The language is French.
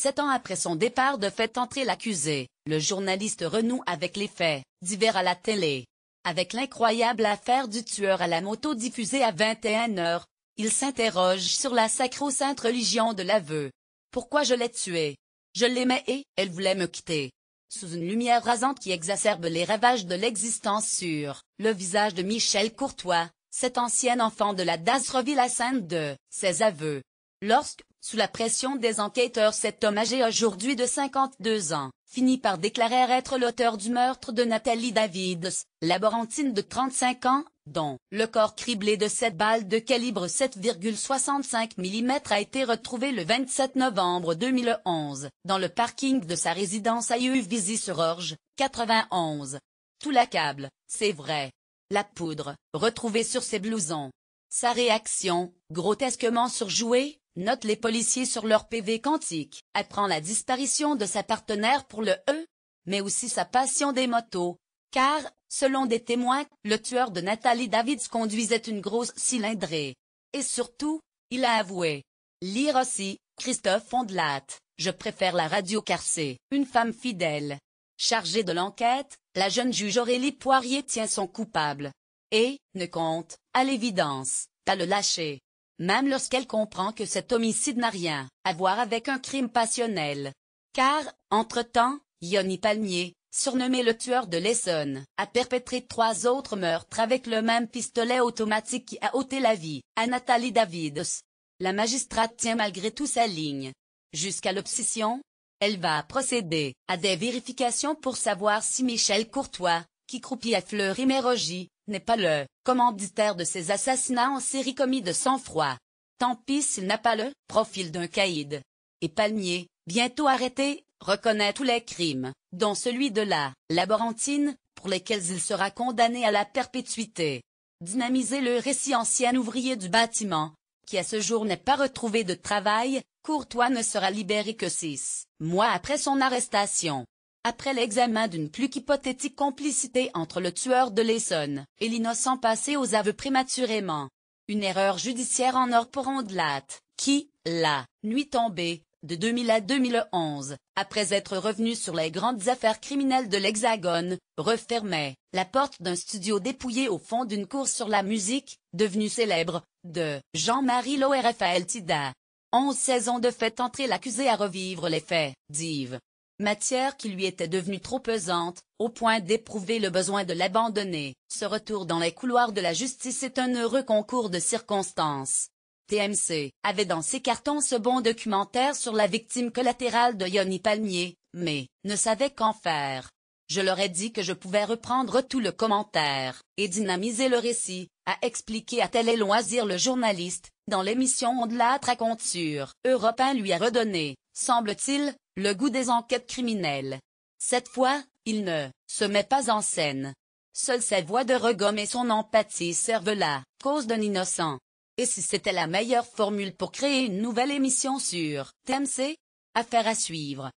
7 ans après son départ de fait entrer l'accusé, le journaliste renoue avec les faits divers à la télé. Avec l'incroyable affaire du tueur à la moto diffusée à 21h, il s'interroge sur la sacro-sainte religion de l'aveu. Pourquoi je l'ai tuée? Je l'aimais et elle voulait me quitter. Sous une lumière rasante qui exacerbe les ravages de l'existence sur le visage de Michel Courtois, cette ancienne enfant de la Dasreville à scène de ses aveux. Lorsque, sous la pression des enquêteurs, cet homme âgé aujourd'hui de 52 ans, finit par déclarer être l'auteur du meurtre de Nathalie Davids, laborantine de 35 ans, dont le corps criblé de 7 balles de calibre 7,65 mm a été retrouvé le 27 novembre 2011, dans le parking de sa résidence à Ivry-sur-Orge, 91. Tout l'accable, c'est vrai. La poudre, retrouvée sur ses blousons. Sa réaction, grotesquement surjouée, notent les policiers sur leur PV quantique, apprend la disparition de sa partenaire pour le mais aussi sa passion des motos. Car, selon des témoins, le tueur de Nathalie Davids conduisait une grosse cylindrée. Et surtout, il a avoué. Lire aussi, Christophe Ondelat, je préfère la radio Carcé, une femme fidèle. Chargée de l'enquête, la jeune juge Aurélie Poirier tient son coupable. Et, ne compte, à l'évidence, pas le lâcher. Même lorsqu'elle comprend que cet homicide n'a rien à voir avec un crime passionnel. Car, entre-temps, Yoni Palmier, surnommé le tueur de l'Essonne, a perpétré 3 autres meurtres avec le même pistolet automatique qui a ôté la vie à Nathalie Davids. La magistrate tient malgré tout sa ligne. Jusqu'à l'obsession, elle va procéder à des vérifications pour savoir si Michel Courtois, qui croupit à Fleury-Mérogis, n'est pas le commanditaire de ces assassinats en série commis de sang-froid. Tant pis s'il n'a pas le profil d'un caïd. Et Palmier, bientôt arrêté, reconnaît tous les crimes, dont celui de la laborantine, pour lesquels il sera condamné à la perpétuité. Dynamiser le récit ancien ouvrier du bâtiment, qui à ce jour n'est pas retrouvé de travail, Courtois ne sera libéré que 6 mois après son arrestation. Après l'examen d'une plus qu'hypothétique complicité entre le tueur de l'Essonne et l'innocent passé aux aveux prématurément. Une erreur judiciaire en or pour Ondelat, qui, la nuit tombée, de 2000 à 2011, après être revenu sur les grandes affaires criminelles de l'Hexagone, refermait la porte d'un studio dépouillé au fond d'une cour sur la musique, devenue célèbre, de Jean-Marie Loerfael Tida. 11 saisons de fait entrer l'accusé à revivre les faits, d'Yves. Matière qui lui était devenue trop pesante, au point d'éprouver le besoin de l'abandonner. Ce retour dans les couloirs de la justice est un heureux concours de circonstances. TMC avait dans ses cartons ce bon documentaire sur la victime collatérale de Yoni Palmier, mais ne savait qu'en faire. Je leur ai dit que je pouvais reprendre tout le commentaire et dynamiser le récit, a expliqué à Télé Loisirs le journaliste, dans l'émission Ondelat raconte sur Europe 1 lui a redonné, semble-t-il, le goût des enquêtes criminelles. Cette fois, il ne se met pas en scène. Seule sa voix de regomme et son empathie servent la cause d'un innocent. Et si c'était la meilleure formule pour créer une nouvelle émission sur TMC? Affaire à suivre.